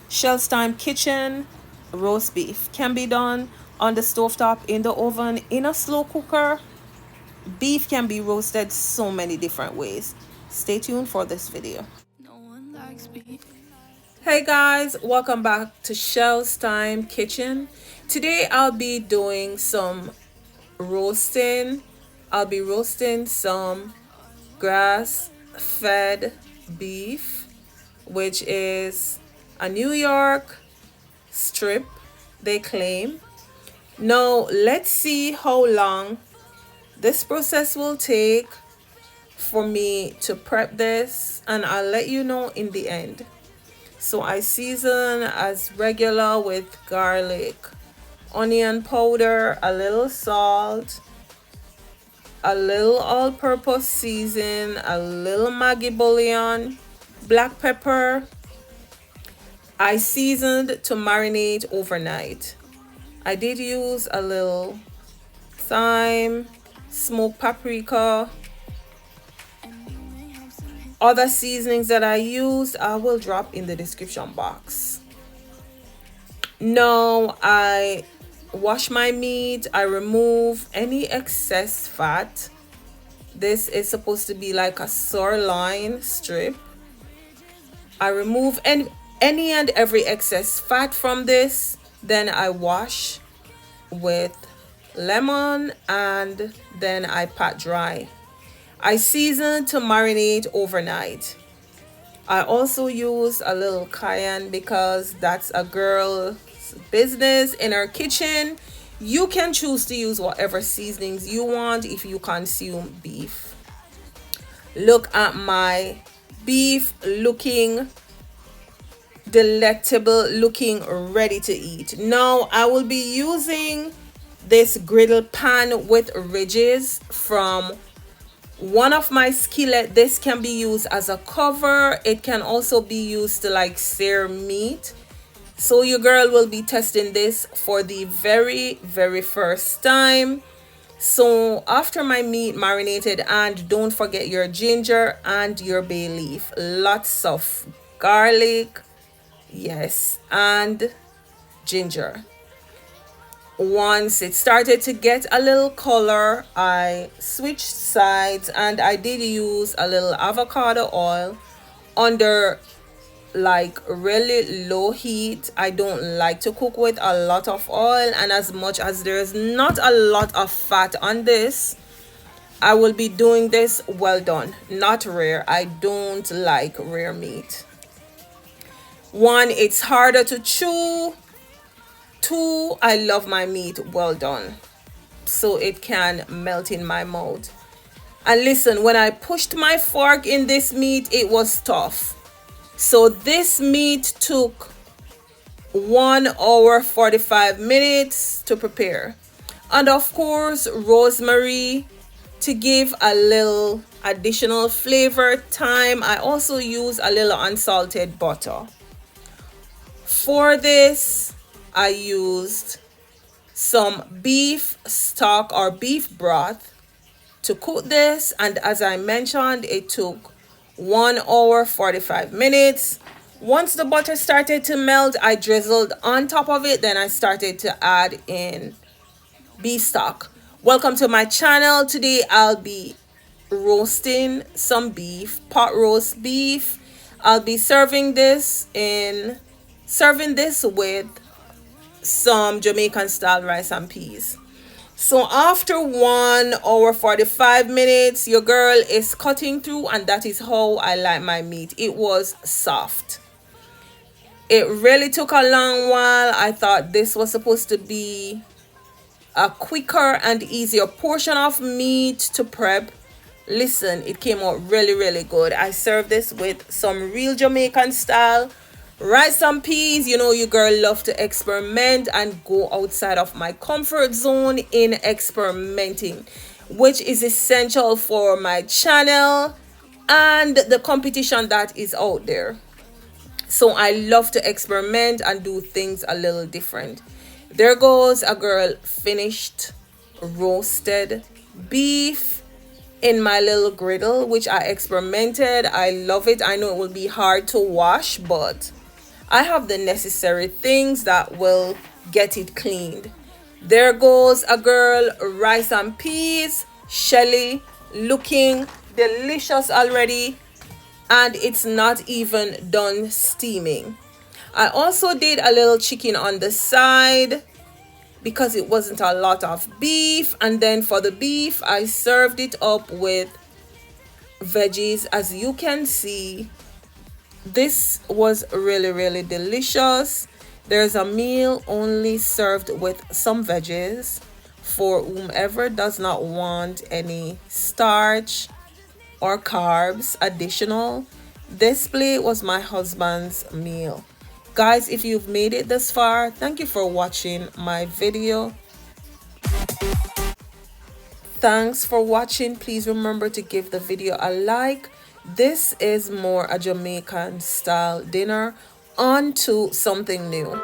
Shell's Time Kitchen roast beef can be done on the stovetop, in the oven, in a slow cooker. Beef can be roasted so many different ways. Stay tuned for this video. No one likes beef. Hey guys, welcome back to Shell's Time Kitchen. Today I'll be doing some roasting. I'll be roasting some grass fed beef, which is a New York strip, they claim. Now let's see how long this process will take for me to prep this, and I'll let you know in the end. So I season as regular with garlic, onion powder, a little salt, a little all-purpose season, a little Maggi bouillon, black pepper. I seasoned to marinate overnight. I did use a little thyme, smoked paprika. Other seasonings that I used, I will drop in the description box. Now I wash my meat. I remove any excess fat. This is supposed to be like a sirloin strip. I remove any and every excess fat from this. Then I wash with lemon and then I pat dry. I season to marinate overnight. I also use a little cayenne because that's a girl's business in her kitchen. You can choose to use whatever seasonings you want if you consume beef. Look at my beef, looking delectable, looking ready to eat. Now I will be using this griddle pan with ridges from one of my skillet. This can be used as a cover. It can also be used to like sear meat. So your girl will be testing this for the very first time. So after my meat marinated, and don't forget your ginger and your bay leaf, lots of garlic, yes, and ginger. Once it started to get a little color, I switched sides and I did use a little avocado oil under like really low heat. I don't like to cook with a lot of oil, and as much as there's not a lot of fat on this, I will be doing this well done, not rare. I don't like rare meat. One, it's harder to chew. Two, I love my meat well done, so it can melt in my mouth. And listen, when I pushed my fork in this meat, it was tough. So this meat took 1 hour 45 minutes to prepare. And of course, rosemary to give a little additional flavor, thyme. I also use a little unsalted butter. For this, I used some beef stock or beef broth to cook this, and as I mentioned, it took 1 hour 45 minutes. Once the butter started to melt, I drizzled on top of it. Then I started to add in beef stock. Welcome to my channel. Today I'll be roasting some beef, pot roast beef. I'll be serving this with some Jamaican style rice and peas. So after 1 hour 45 minutes, your girl is cutting through, and that is how I like my meat. It was soft. It really took a long while. I thought this was supposed to be a quicker and easier portion of meat to prep. Listen, it came out really good. I served this with some real Jamaican style rice and peas. You know, your girl love to experiment and go outside of my comfort zone in experimenting, which is essential for my channel and the competition that is out there. So I love to experiment and do things a little different. There goes a girl finished roasted beef in my little griddle, which I experimented. I love it. I know it will be hard to wash, but I have the necessary things that will get it cleaned. There goes a girl, rice and peas, Shelly, looking delicious already, and it's not even done steaming. I also did a little chicken on the side because it wasn't a lot of beef, and then for the beef I served it up with veggies. As you can see, this was really delicious. There's a meal only served with some veggies for whomever does not want any starch or carbs additional. This plate was my husband's meal. Guys, if you've made it this far, thank you for watching my video. Thanks for watching. Please remember to give the video a like. This is more a Jamaican style dinner. On to something new.